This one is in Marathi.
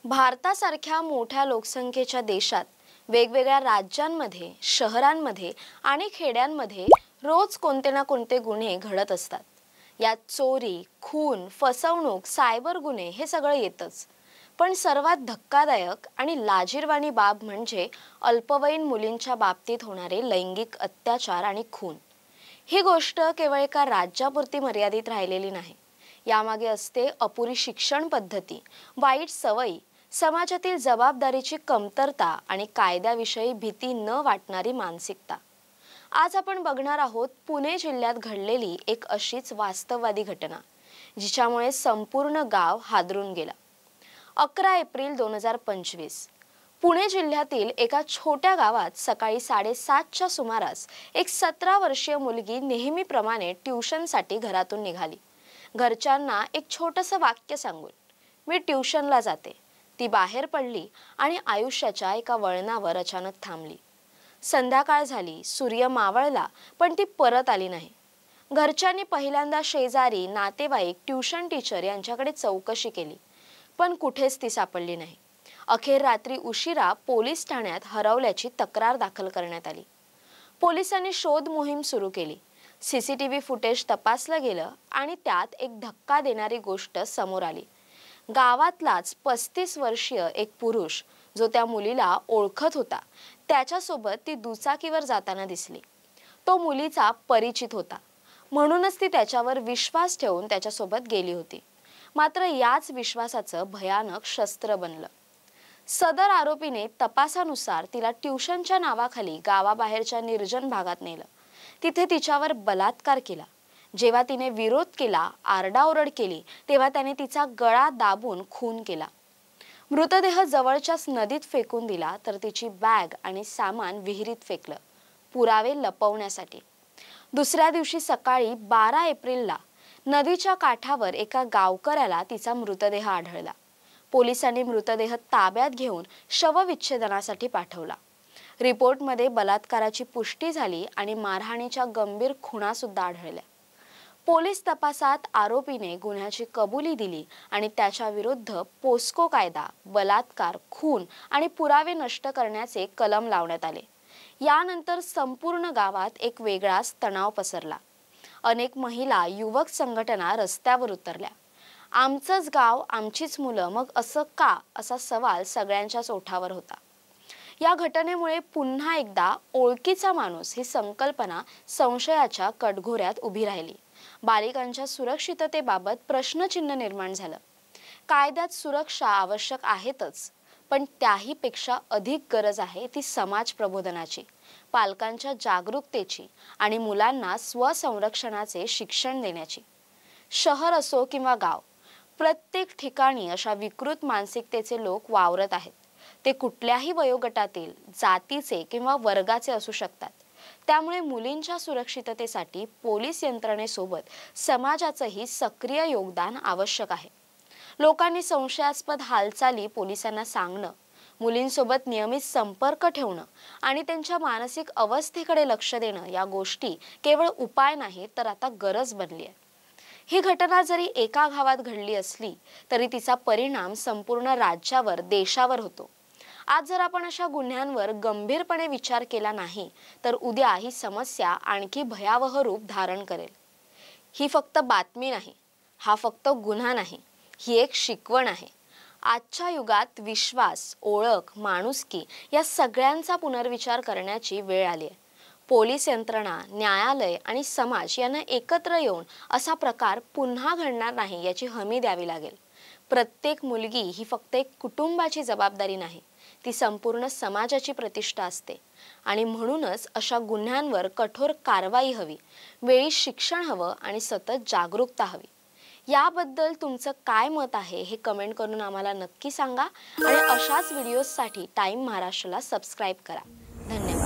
भारतासारख्या मोठ्या लोकसंख्येच्या देशात वेगवेगळ्या राज्यांमध्ये, शहरांमध्ये आणि खेड्यांमध्ये रोज कोणते ना कोणते गुन्हे घडत असतात। यात चोरी, खून, फसवणूक, सायबर गुन्हे हे सगळं येतच। पण सर्वात धक्कादायक आणि लाजिरवाणी बाब म्हणजे अल्पवयीन मुलींच्या बाबतीत होणारे लैंगिक अत्याचार आणि खून। ही गोष्ट केवळ एका राज्यापुरती मर्यादित राहिलेली नाही। यामागे असते अपुरी शिक्षण पद्धती, वाईट सवयी, समाजातील जबाबदारीची कमतरता आणि कायद्याविषयी भीती न वाटणारी मानसिकता। आज आपण बघणार आहोत पुणे जिल्ह्यात घडलेली एक अशीच वास्तववादी घटना, जिच्यामुळे संपूर्ण गाव हादरून गेला। 11 एप्रिल 2025 पुणे जिल्ह्यातील एका छोट्या गावात सकाळी 7:30च्या सुमारास एक 17 वर्षीय मुलगी नेहमीप्रमाणे ट्युशनसाठी घरातून निघाली। घरच्यांना एक छोटंसं वाक्य सांगून, "मी ट्युशनला जाते", ती बाहेर पडली आणि आयुष्याच्या एका वळणावर अचानक थांबली। संध्याकाळ झाली, सूर्य मावळला, पण ती परत आली नाही। घरच्यांनी पहिल्यांदा शेजारी, नातेवाईक, ट्युशन टीचर यांच्याकडे चौकशी केली, पण कुठेच ती सापडली नाही। अखेर रात्री उशिरा पोलीस ठाण्यात हरवल्याची तक्रार दाखल करण्यात आली। पोलिसांनी शोध मोहीम सुरू केली। सीसीटीव्ही फुटेज तपासलं गेलं आणि त्यात एक धक्का देणारी गोष्ट समोर आली। गावातलाच 35 वर्षीय एक पुरुष, जो त्या मुलीला ओळखत होता, त्याच्यासोबत ती दुचाकीवर जाताना दिसली। तो मुलीचा परिचित होता, म्हणूनच ती त्याच्यावर विश्वास ठेवून त्याच्यासोबत गेली होती। मात्र याच विश्वासाचं भयानक शस्त्र बनलं। सदर आरोपीने तपासानुसार तिला ट्युशनच्या नावाखाली गावाबाहेरच्या निर्जन भागात नेलं। तिथे तिच्यावर बलात्कार केला। जेव्हा तिने विरोध केला, आरडाओरड केली, तेव्हा त्याने तिचा गळा दाबून खून केला। मृतदेह जवळच्याच नदीत फेकून दिला, तर तिची बॅग आणि सामान विहिरीत फेकलं, पुरावे लपवण्यासाठी। दुसऱ्या दिवशी सकाळी 12 एप्रिलला नदीच्या काठावर एका गावकऱ्याला तिचा मृतदेह आढळला। पोलिसांनी मृतदेह ताब्यात घेऊन शवविच्छेदनासाठी पाठवला। रिपोर्टमध्ये बलात्काराची पुष्टी झाली आणि मारहाणीच्या गंभीर खुणा सुद्धा आढळल्या। पोलीस तपासात आरोपीने गुन्ह्याची कबुली दिली आणि त्याच्या विरुद्ध पोस्को कायदा, बलात्कार, खून आणि पुरावे नष्ट करण्याचे कलम लावण्यात आले। यानंतर संपूर्ण गावात एक वेगळाच तणाव पसरला। अनेक महिला, युवक संघटना रस्त्यावर उतरल्या। आमचंच गाव, आमचीच मुलं, मग असं का, असा सवाल सगळ्यांच्याच ओठावर होता। या घटनेमुळे पुन्हा एकदा ओळखीचा माणूस ही संकल्पना संशयाच्या कटघोऱ्यात उभी राहिली। बालिकांच्या सुरक्षिततेबाबत प्रश्नचिन्ह निर्माण झालं। कायद्यात सुरक्षा आवश्यक आहेतच, पण त्याहीपेक्षा अधिक गरज आहे ती समाज प्रबोधनाची, पालकांच्या जागरूकतेची आणि मुलांना स्वसंरक्षणाचे शिक्षण देण्याची। शहर असो किंवा गाव, प्रत्येक ठिकाणी अशा विकृत मानसिकतेचे लोक वावरत आहेत। ते कुठल्याही वयोगटातील, जातीचे किंवा वर्गाचे असू शकतात। त्यामुळे मुलींच्या सुरक्षिततेसाठी पोलीस यंत्रणेसोबत समाजाचंही सक्रिय योगदान आवश्यक आहे। लोकांनी संशयास्पद हालचाली पोलिसांना सांगणं, मुलींसोबत नियमित संपर्क ठेवणं आणि त्यांच्या मानसिक अवस्थेकडे लक्ष देणं, या गोष्टी केवळ उपाय नाही तर आता गरज बनली आहे। ही घटना जरी एका गावात घडली असली तरी तिचा परिणाम संपूर्ण राज्यावर, देशावर होतो। आज जर आपण अशा गुन्ह्यांवर गंभीरपणे विचार केला नाही तर उद्या ही समस्या आणखी भयावह रूप धारण करेल। ही फक्त बातमी नाही, हा फक्त गुन्हा नाही, ही एक शिकवण आहे। आजच्या युगात विश्वास, ओळख, माणुसकी या सगळ्यांचा पुनर्विचार करण्याची वेळ आली आहे। पोलीस यंत्रणा, न्यायालय आणि समाज यांना एकत्र येऊन असा प्रकार पुन्हा घडणार नाही याची हमी द्यावी लागेल। प्रत्येक मुलगी ही फक्त एक कुटुंबाची जबाबदारी नाही, ती संपूर्ण समाजाची प्रतिष्ठा असते आणि म्हणूनच अशा गुन्ह्यांवर कठोर कारवाई हवी, वेळी शिक्षण हवं आणि सतत जागरूकता हवी। याबद्दल तुमचं काय मत आहे हे कमेंट करून आम्हाला नक्की सांगा आणि अशाच व्हिडिओजसाठी टाइम महाराष्ट्राला सबस्क्राइब करा। धन्यवाद।